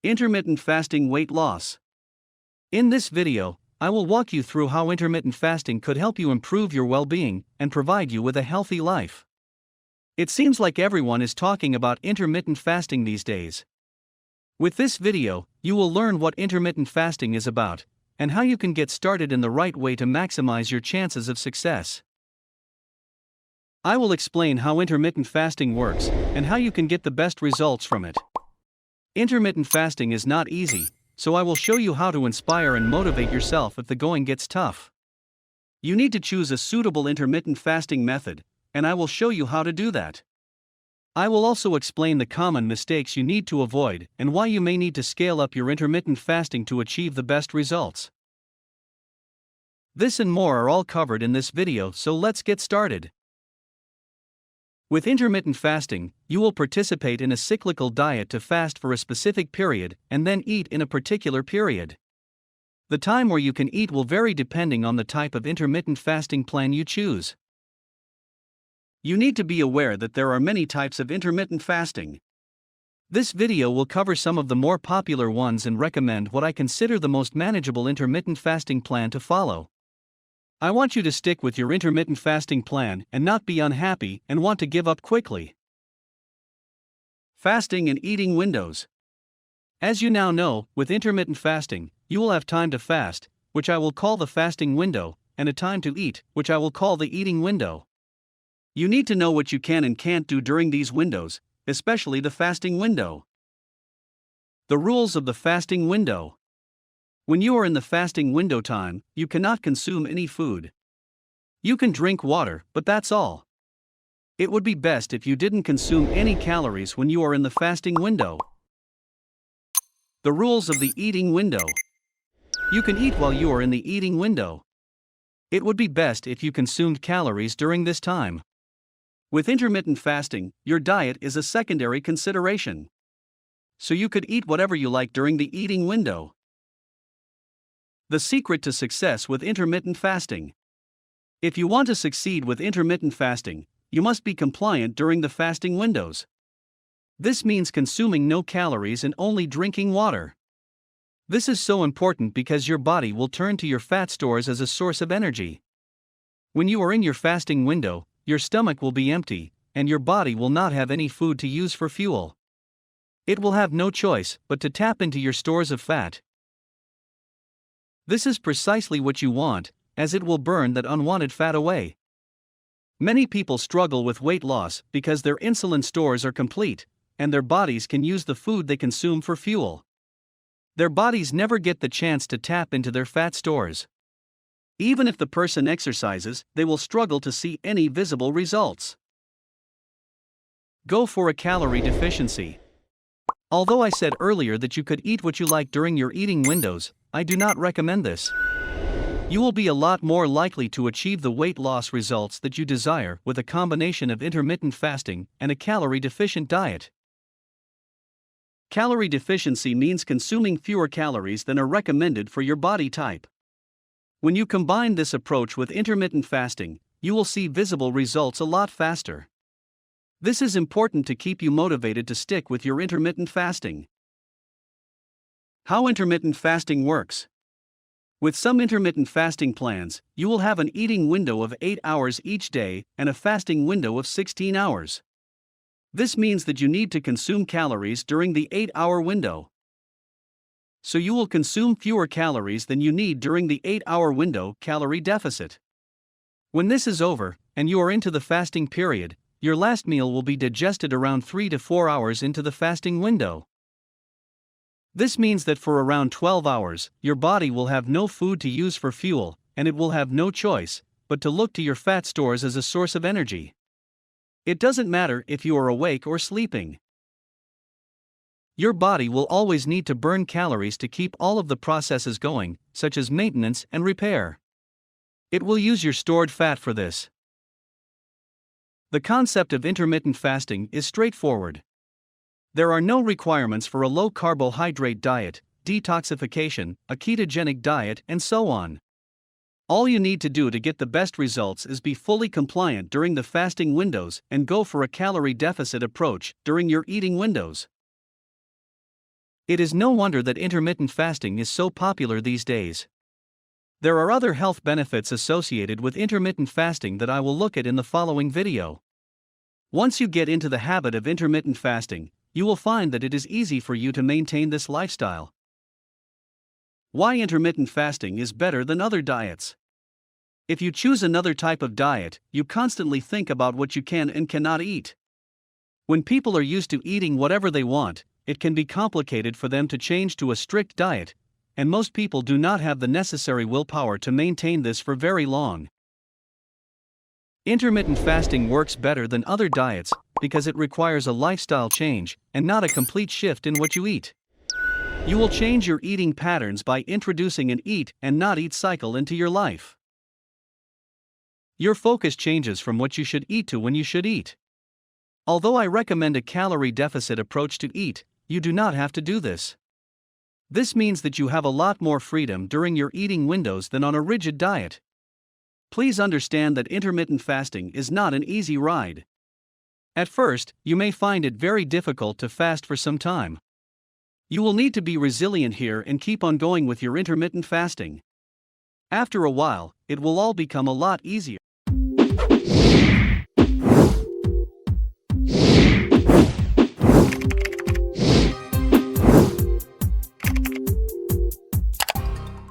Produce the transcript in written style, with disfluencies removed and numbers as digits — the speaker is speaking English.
Intermittent fasting weight loss. In this video, I will walk you through how intermittent fasting could help you improve your well-being and provide you with a healthy life. It seems like everyone is talking about intermittent fasting these days. With this video, you will learn what intermittent fasting is about and how you can get started in the right way to maximize your chances of success. I will explain how intermittent fasting works and how you can get the best results from it. Intermittent fasting is not easy, so I will show you how to inspire and motivate yourself if the going gets tough. You need to choose a suitable intermittent fasting method, and I will show you how to do that. I will also explain the common mistakes you need to avoid and why you may need to scale up your intermittent fasting to achieve the best results. This and more are all covered in this video, so let's get started. With intermittent fasting, you will participate in a cyclical diet to fast for a specific period and then eat in a particular period. The time where you can eat will vary depending on the type of intermittent fasting plan you choose. You need to be aware that there are many types of intermittent fasting. This video will cover some of the more popular ones and recommend what I consider the most manageable intermittent fasting plan to follow. I want you to stick with your intermittent fasting plan and not be unhappy and want to give up quickly. Fasting and eating windows. As you now know, with intermittent fasting, you will have time to fast, which I will call the fasting window, and a time to eat, which I will call the eating window. You need to know what you can and can't do during these windows, especially the fasting window. The rules of the fasting window. When you are in the fasting window time, you cannot consume any food. You can drink water, but that's all. It would be best if you didn't consume any calories when you are in the fasting window. The rules of the eating window. You can eat while you are in the eating window. It would be best if you consumed calories during this time. With intermittent fasting, your diet is a secondary consideration. So you could eat whatever you like during the eating window. The secret to success with intermittent fasting. If you want to succeed with intermittent fasting, you must be compliant during the fasting windows. This means consuming no calories and only drinking water. This is so important because your body will turn to your fat stores as a source of energy. When you are in your fasting window, your stomach will be empty, and your body will not have any food to use for fuel. It will have no choice but to tap into your stores of fat. This is precisely what you want, as it will burn that unwanted fat away. Many people struggle with weight loss because their insulin stores are complete, and their bodies can use the food they consume for fuel. Their bodies never get the chance to tap into their fat stores. Even if the person exercises, they will struggle to see any visible results. Go for a calorie deficiency. Although I said earlier that you could eat what you like during your eating windows, I do not recommend this. You will be a lot more likely to achieve the weight loss results that you desire with a combination of intermittent fasting and a calorie-deficient diet. Calorie deficiency means consuming fewer calories than are recommended for your body type. When you combine this approach with intermittent fasting, you will see visible results a lot faster. This is important to keep you motivated to stick with your intermittent fasting. How intermittent fasting works. With some intermittent fasting plans, you will have an eating window of 8 hours each day and a fasting window of 16 hours. This means that you need to consume calories during the 8-hour window. So you will consume fewer calories than you need during the 8-hour window calorie deficit. When this is over, and you are into the fasting period, your last meal will be digested around 3 to 4 hours into the fasting window. This means that for around 12 hours, your body will have no food to use for fuel, and it will have no choice but to look to your fat stores as a source of energy. It doesn't matter if you are awake or sleeping. Your body will always need to burn calories to keep all of the processes going, such as maintenance and repair. It will use your stored fat for this. The concept of intermittent fasting is straightforward. There are no requirements for a low-carbohydrate diet, detoxification, a ketogenic diet, and so on. All you need to do to get the best results is be fully compliant during the fasting windows and go for a calorie deficit approach during your eating windows. It is no wonder that intermittent fasting is so popular these days. There are other health benefits associated with intermittent fasting that I will look at in the following video. Once you get into the habit of intermittent fasting, you will find that it is easy for you to maintain this lifestyle. Why intermittent fasting is better than other diets. If you choose another type of diet, you constantly think about what you can and cannot eat. When people are used to eating whatever they want, it can be complicated for them to change to a strict diet, and most people do not have the necessary willpower to maintain this for very long. Intermittent fasting works better than other diets because it requires a lifestyle change and not a complete shift in what you eat. You will change your eating patterns by introducing an eat and not eat cycle into your life. Your focus changes from what you should eat to when you should eat. Although I recommend a calorie deficit approach to eat, you do not have to do this. This means that you have a lot more freedom during your eating windows than on a rigid diet. Please understand that intermittent fasting is not an easy ride. At first, you may find it very difficult to fast for some time. You will need to be resilient here and keep on going with your intermittent fasting. After a while, it will all become a lot easier.